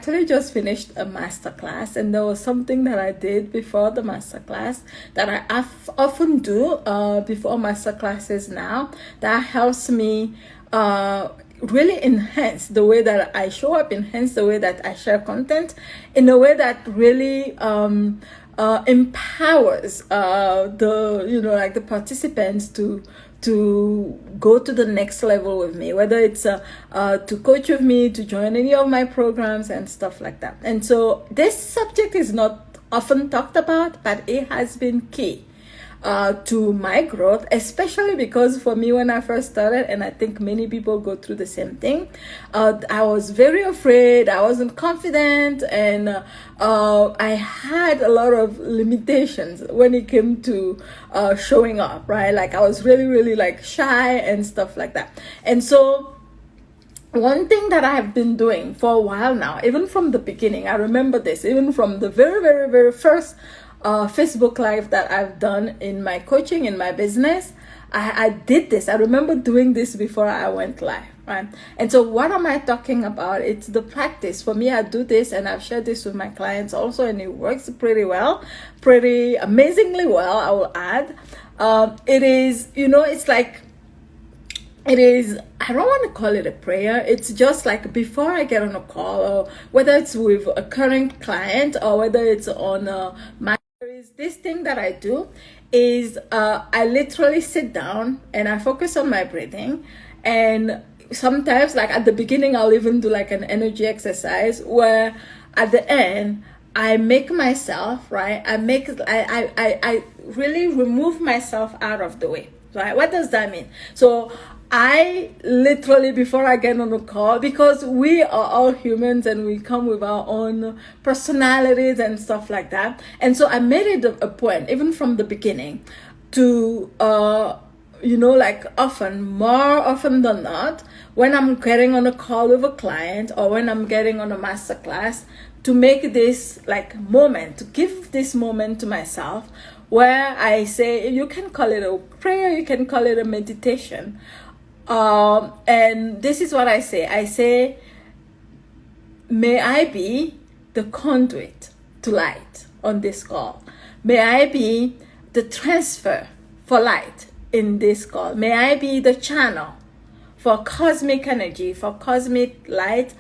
actually just finished a masterclass, and there was something that I did before the masterclass that I often do before masterclasses now that helps me really enhance the way that I show up, enhance the way that I share content in a way that really empowers like the participants to go to the next level with me, whether it's to coach with me, to join any of my programs and stuff like that. And so this subject is not often talked about, but it has been key to my growth, especially because for me, when I first started, and I think many people go through the same thing, I was very afraid, I wasn't confident, and I had a lot of limitations when it came to showing up, right? Like I was really like shy and stuff like that. And so one thing that I have been doing for a while now, even from the beginning, I remember this, even from the very first Facebook Live that I've done in my coaching, in my business, I did this. I remember doing this before I went live, right? And so what am I talking about? It's the practice. For me, I do this, and I've shared this with my clients also, and it works pretty well, pretty amazingly well, I will add. It is, it's like, it is, I don't want to call it a prayer. It's just like before I get on a call, or whether it's with a current client or whether it's on my, this thing that I do is I literally sit down and I focus on my breathing. And sometimes, like at the beginning, I'll even do like an energy exercise where at the end I make myself, right, I really remove myself out of the way, right? What does that mean? So I literally, before I get on the call, because we are all humans and we come with our own personalities and stuff like that. And so I made it a point, even from the beginning, to, like more often than not, when I'm getting on a call with a client or when I'm getting on a masterclass, to make this like moment, to give this moment to myself where I say, you can call it a prayer, you can call it a meditation. And this is what I say, may I be the conduit to light on this call. May I be the transfer for light in this call. May I be the channel for cosmic energy, for cosmic light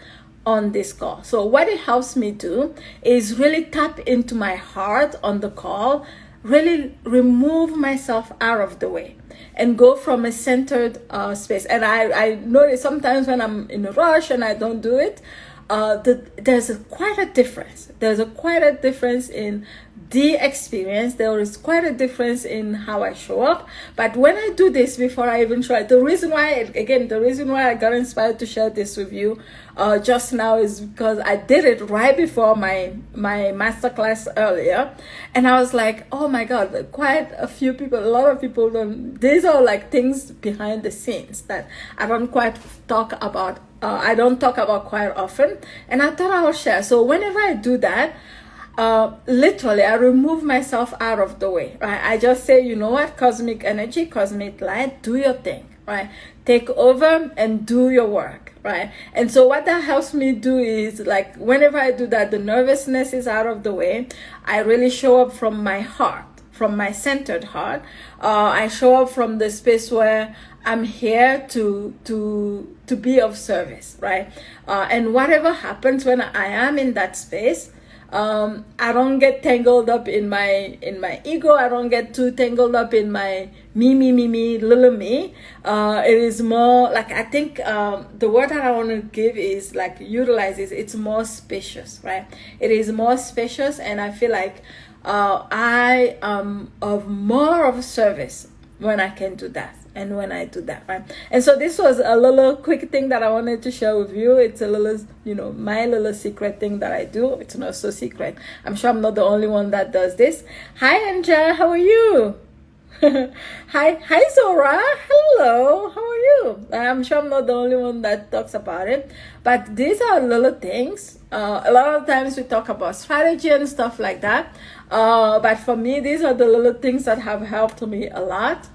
on this call. So what it helps me do is really tap into my heart on the call, really remove myself out of the way and go from a centered space. And I notice sometimes when I'm in a rush and I don't do it, there's quite a difference. There's quite a difference in the experience. There is quite a difference in how I show up. But when I do this before I even try, the reason why I got inspired to share this with you just now is because I did it right before my masterclass earlier, and I was like, oh my God, quite a few people, a lot of people don't. These are like things behind the scenes that I don't quite talk about. I don't talk about quite often, and I thought I will share. So whenever I do that, literally I remove myself out of the way, right? I just say, you know what, cosmic energy, cosmic light, do your thing, right? Take over and do your work, right? And so what that helps me do is, like, whenever I do that, the nervousness is out of the way. I really show up from my heart, from my centered heart. I show up from the space where I'm here to be of service, right? And whatever happens when I am in that space, I don't get tangled up in my ego. I don't get too tangled up in my me, little me. It is more like, I think the word that I want to give is like utilizes. It's more spacious, right? It is more spacious, and I feel like I am of more of service when I can do that. And when I do that, right? And so this was a little quick thing that I wanted to share with you. It's a little, my little secret thing that I do. It's not so secret. I'm sure I'm not the only one that does this. Hi, Anja. How are you? Hi, Zora. Hello. How are you? I'm sure I'm not the only one that talks about it. But these are little things. A lot of times we talk about strategy and stuff like that. But for me, these are the little things that have helped me a lot.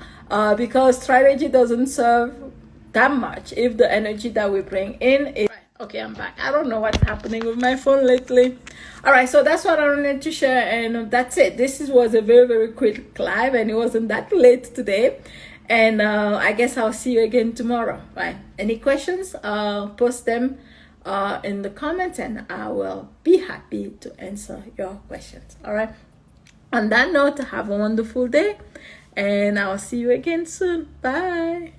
Because strategy doesn't serve that much if the energy that we bring in is right. Okay, I'm back. I don't know what's happening with my phone lately. All right, so that's what I wanted to share, and that's it. This was a very, very quick live, and it wasn't that late today. And I guess I'll see you again tomorrow. Right? Any questions? Post them in the comments, and I will be happy to answer your questions. All right. On that note, have a wonderful day, and I'll see you again soon. Bye.